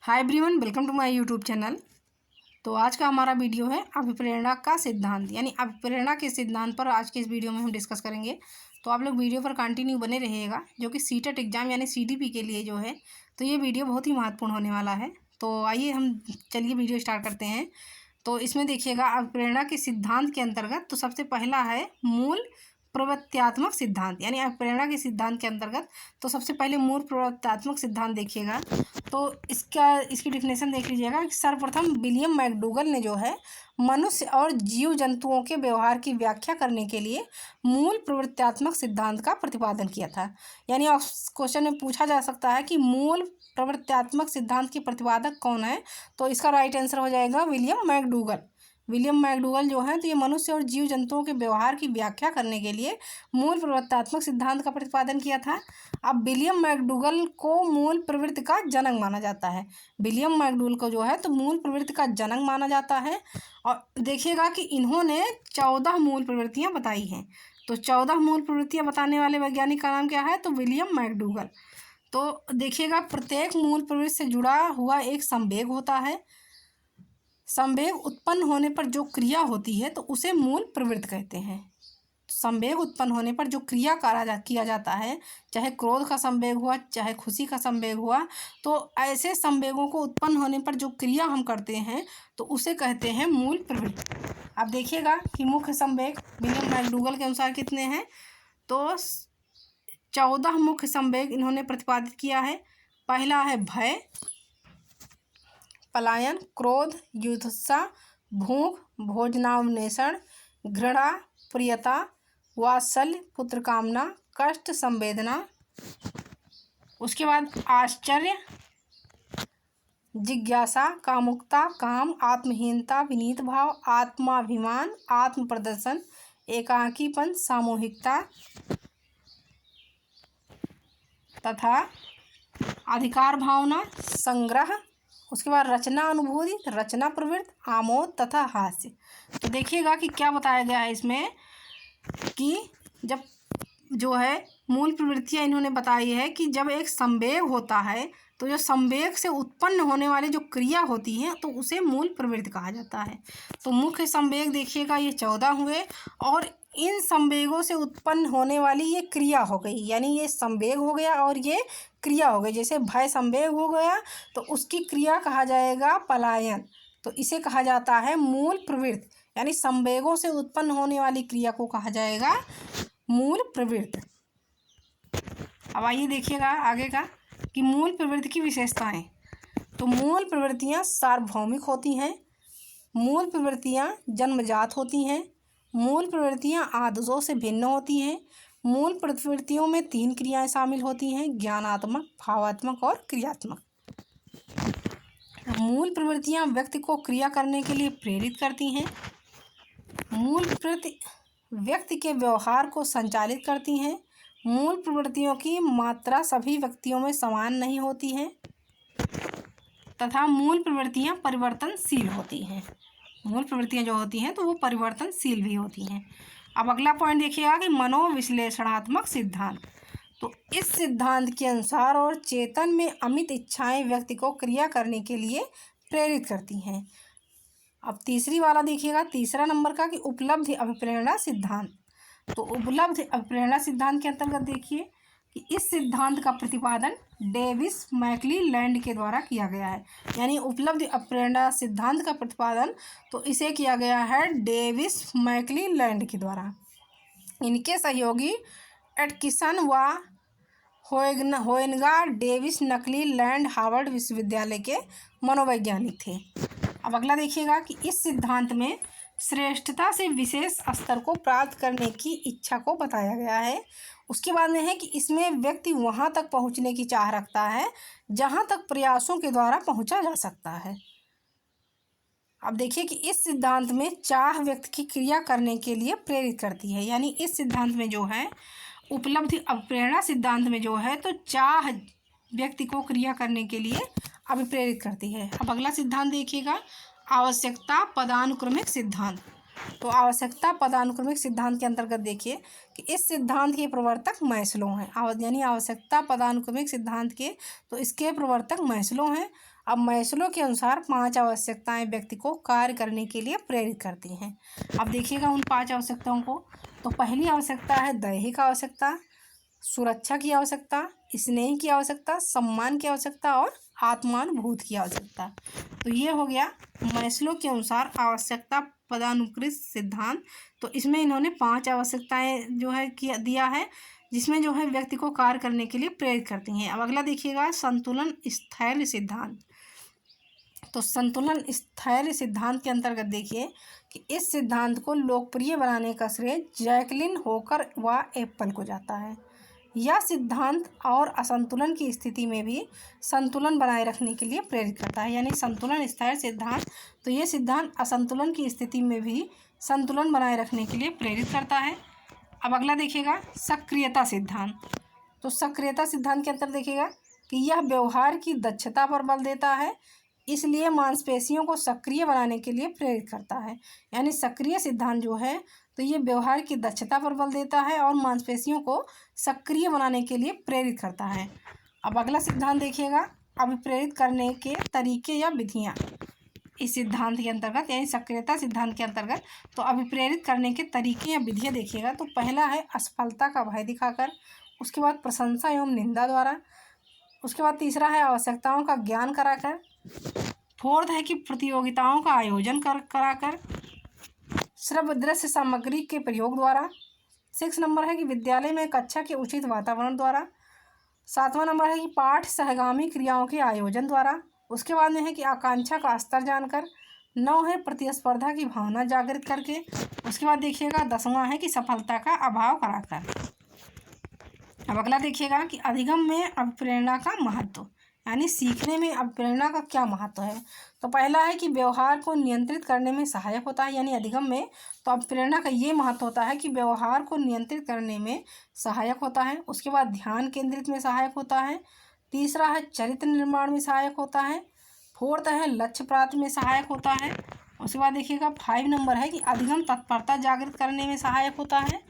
Hi everyone, welcome to my YouTube channel. तो आज का हमारा वीडियो है अभिप्रेरणा का सिद्धांत, यानी अभिप्रेरणा के सिद्धांत पर आज के इस वीडियो में हम डिस्कस करेंगे। तो आप लोग वीडियो पर कंटिन्यू बने रहिएगा, जो कि सीटेट एग्जाम यानी सीडीपी के लिए जो है, तो ये वीडियो बहुत ही महत्वपूर्ण होने वाला है। तो आइए हम चलिए वीडियो स्टार्ट करते हैं। तो इसमें देखिएगा अभिप्रेरणा के सिद्धांत के अंतर्गत तो सबसे पहला है मूल प्रवृत्त्यात्मक सिद्धांत, यानी अभिप्रेरणा के सिद्धांत के अंतर्गत तो सबसे पहले मूल प्रवृत्त्यात्मक सिद्धांत देखिएगा। तो इसकी डिफिनेशन देख लीजिएगा कि सर्वप्रथम विलियम मैकडूगल ने जो है मनुष्य और जीव जंतुओं के व्यवहार की व्याख्या करने के लिए मूल प्रवृत्त्यात्मक सिद्धांत का प्रतिपादन किया था। यानी क्वेश्चन में पूछा जा सकता है कि मूल प्रवृत्त्यात्मक सिद्धांत के प्रतिपादक कौन है, तो इसका राइट आंसर हो जाएगा विलियम मैकडूगल। विलियम मैकडूगल जो है तो ये मनुष्य और जीव जंतुओं के व्यवहार की व्याख्या करने के लिए मूल प्रवृत्त्यात्मक सिद्धांत का प्रतिपादन किया था। अब विलियम मैकडूगल को मूल प्रवृत्ति का जनक माना जाता है। विलियम मैकडूगल को जो है तो मूल प्रवृत्ति का जनक माना जाता है। और देखिएगा कि इन्होंने 14 मूल प्रवृत्तियाँ बताई हैं। तो 14 मूल प्रवृत्तियाँ बताने वाले वैज्ञानिक का नाम क्या है, तो विलियम मैकडूगल। तो देखिएगा प्रत्येक मूल प्रवृत्ति से जुड़ा हुआ एक संवेग होता है। संवेग उत्पन्न होने पर जो क्रिया होती है तो उसे मूल प्रवृत्ति कहते हैं। संवेग उत्पन्न होने पर जो क्रिया किया जाता है, चाहे क्रोध का संवेग हुआ, चाहे खुशी का संवेग हुआ, तो ऐसे संवेगों को उत्पन्न होने पर जो क्रिया हम करते हैं तो उसे कहते हैं मूल प्रवृत्ति। अब देखिएगा कि मुख्य संवेग विलियम मैकडूगल के अनुसार कितने हैं, तो 14 मुख्य संवेग इन्होंने प्रतिपादित किया है। पहला है भय, पलायन, क्रोध, युद्धसा, भूख, भोजनान्वेषण, घृणा, प्रियता, वात्सल्य, पुत्र कामना, कष्ट, संवेदना। उसके बाद आश्चर्य, जिज्ञासा, कामुकता, काम, आत्महीनता, विनीत भाव, आत्माभिमान, आत्म प्रदर्शन, एकाकीपन, सामूहिकता तथा अधिकार भावना, संग्रह। उसके बाद रचना अनुभूति, रचना प्रवृत्ति, आमोद तथा हास्य। तो देखिएगा कि क्या बताया गया है इसमें कि जब जो है मूल प्रवृत्तियाँ इन्होंने बताई है कि जब एक संवेग होता है तो जो संवेग से उत्पन्न होने वाली जो क्रिया होती है तो उसे मूल प्रवृत्ति कहा जाता है। तो मुख्य संवेग देखिएगा ये 14 हुए, और इन संवेगों से उत्पन्न होने वाली ये क्रिया हो गई, यानी ये संवेग हो गया और ये क्रिया हो गई। जैसे भय संवेग हो गया तो उसकी क्रिया कहा जाएगा पलायन, तो इसे कहा जाता है मूल प्रवृत्ति, यानी संवेगों से उत्पन्न होने वाली क्रिया को कहा जाएगा मूल प्रवृत्ति। अब आइए देखिएगा आगे का कि मूल प्रवृत्ति की विशेषताएं। तो मूल प्रवृत्तियां सार्वभौमिक होती हैं, मूल प्रवृत्तियां जन्मजात होती हैं, मूल प्रवृत्तियां आदर्शों से भिन्न होती हैं। मूल प्रवृत्तियों में 3 क्रियाएं शामिल होती हैं, ज्ञानात्मक, भावात्मक और क्रियात्मक। मूल प्रवृत्तियां व्यक्ति को क्रिया करने के लिए प्रेरित करती हैं। मूल प्रवृत्ति व्यक्ति के व्यवहार को संचालित करती हैं। मूल प्रवृत्तियों की मात्रा सभी व्यक्तियों में समान नहीं होती है तथा मूल प्रवृत्तियां परिवर्तनशील होती हैं। मूल प्रवृत्तियां जो होती हैं तो वो परिवर्तनशील भी होती हैं। अब अगला पॉइंट देखिएगा कि मनोविश्लेषणात्मक सिद्धांत। तो इस सिद्धांत के अनुसार और चेतन में अमित इच्छाएं व्यक्ति को क्रिया करने के लिए प्रेरित करती हैं। अब तीसरी वाला देखिएगा, तीसरा नंबर का कि उपलब्धि अभिप्रेरणा सिद्धांत। तो उपलब्धि अभिप्रेरणा सिद्धांत के अंतर्गत देखिए कि इस सिद्धांत का प्रतिपादन डेविस मैकक्लीलैंड के द्वारा किया गया है। यानी उपलब्धि अभिप्रेरणा सिद्धांत का प्रतिपादन तो इसे किया गया है डेविस मैकक्लीलैंड के द्वारा। इनके सहयोगी एटकिंसन व होयनगा डेविस मैकक्लीलैंड हार्वर्ड विश्वविद्यालय के मनोवैज्ञानिक थे। अब अगला देखिएगा कि इस सिद्धांत में श्रेष्ठता से विशेष स्तर को प्राप्त करने की इच्छा को बताया गया है। उसके बाद में है कि इसमें व्यक्ति वहाँ तक पहुँचने की चाह रखता है जहाँ तक प्रयासों के द्वारा पहुँचा जा सकता है। अब देखिए कि इस सिद्धांत में चाह व्यक्ति की क्रिया करने के लिए प्रेरित करती है। यानी इस सिद्धांत में जो है उपलब्धि अभिप्रेरणा सिद्धांत में जो है तो चाह व्यक्ति को क्रिया करने के लिए अभिप्रेरित करती है। अब अगला सिद्धांत देखिएगा आवश्यकता पदानुक्रमिक सिद्धांत। तो आवश्यकता पदानुक्रमिक सिद्धांत के अंतर्गत देखिए कि इस सिद्धांत के प्रवर्तक मैस्लो हैं। यानी आवश्यकता पदानुक्रमिक सिद्धांत के तो इसके प्रवर्तक मैस्लो हैं। अब मैस्लो के अनुसार 5 आवश्यकताएं व्यक्ति को कार्य करने के लिए प्रेरित करती हैं। अब देखिएगा उन 5 आवश्यकताओं को। तो पहली आवश्यकता है दैहिक आवश्यकता, सुरक्षा की आवश्यकता, स्नेह की आवश्यकता, सम्मान की आवश्यकता और आत्मानुभूति की आवश्यकता। तो ये हो गया मैस्लो के अनुसार आवश्यकता पदानुक्रमिक सिद्धांत। तो इसमें इन्होंने 5 आवश्यकताएं जो है दिया है, जिसमें जो है व्यक्ति को कार्य करने के लिए प्रेरित करती हैं। अब अगला देखिएगा संतुलन स्थैर्य सिद्धांत। तो संतुलन स्थैर्य सिद्धांत के अंतर्गत देखिए कि इस सिद्धांत को लोकप्रिय बनाने का श्रेय जैकलिन होकर व एप्पल को जाता है। यह सिद्धांत और असंतुलन की स्थिति में भी संतुलन बनाए रखने के लिए प्रेरित करता है। यानी संतुलन स्थैर्य सिद्धांत, तो ये सिद्धांत असंतुलन की स्थिति में भी संतुलन बनाए रखने के लिए प्रेरित करता है। अब अगला देखिएगा सक्रियता सिद्धांत। तो सक्रियता सिद्धांत के अंतर देखिएगा कि यह व्यवहार की दक्षता पर बल देता है, इसलिए मांसपेशियों को सक्रिय बनाने के लिए प्रेरित करता है। यानी सक्रिय सिद्धांत जो है तो ये व्यवहार की दक्षता पर बल देता है और मांसपेशियों को सक्रिय बनाने के लिए प्रेरित करता है। अब अगला सिद्धांत देखिएगा अभिप्रेरित करने के तरीके या विधियाँ। इस सिद्धांत के अंतर्गत यानी सक्रियता सिद्धांत के अंतर्गत तो अभिप्रेरित करने के तरीके या विधियाँ देखिएगा। तो पहला है असफलता का भय दिखाकर, उसके बाद प्रशंसा एवं निंदा द्वारा, उसके बाद तीसरा है आवश्यकताओं का ज्ञान कराकर, फोर्थ है कि प्रतियोगिताओं का आयोजन कराकर, श्रव्य दृश्य सामग्री के प्रयोग द्वारा, 6 नंबर है कि विद्यालय में कक्षा के उचित वातावरण द्वारा, 7वां नंबर है कि पाठ सहगामी क्रियाओं के आयोजन द्वारा, उसके बाद में है कि आकांक्षा का स्तर जानकर, 9 है प्रतिस्पर्धा की भावना जागृत करके, उसके बाद देखिएगा 10वां है कि सफलता का अभाव कराकर। अब अगला देखिएगा कि अधिगम में अभिप्रेरणा का महत्व, यानी सीखने में अभिप्रेरणा का क्या महत्व है। तो पहला है कि व्यवहार को नियंत्रित करने में सहायक होता है। यानी अधिगम में तो अभिप्रेरणा का ये महत्व होता है कि व्यवहार को नियंत्रित करने में सहायक होता है। उसके बाद ध्यान केंद्रित में सहायक होता है। तीसरा है चरित्र निर्माण में सहायक होता है। फोर्थ है लक्ष्य प्राप्ति में सहायक होता है। उसके बाद देखिएगा 5 नंबर है कि अधिगम तत्परता जागृत करने में सहायक होता है।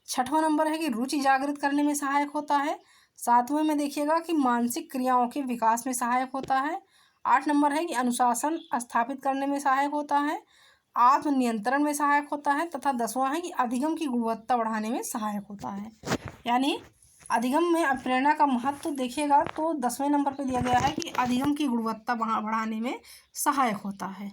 6वां नंबर है कि रुचि जागृत करने में सहायक होता है। 7वें में देखिएगा कि मानसिक क्रियाओं के विकास में सहायक होता है। 8 नंबर है कि अनुशासन स्थापित करने में सहायक होता है, आत्मनियंत्रण में सहायक होता है, तथा 10वां है कि अधिगम की गुणवत्ता बढ़ाने में सहायक होता है। यानी अधिगम में अभिप्रेरणा का महत्व देखिएगा तो 10वें नंबर पर दिया गया है कि अधिगम की गुणवत्ता बढ़ाने में सहायक होता है।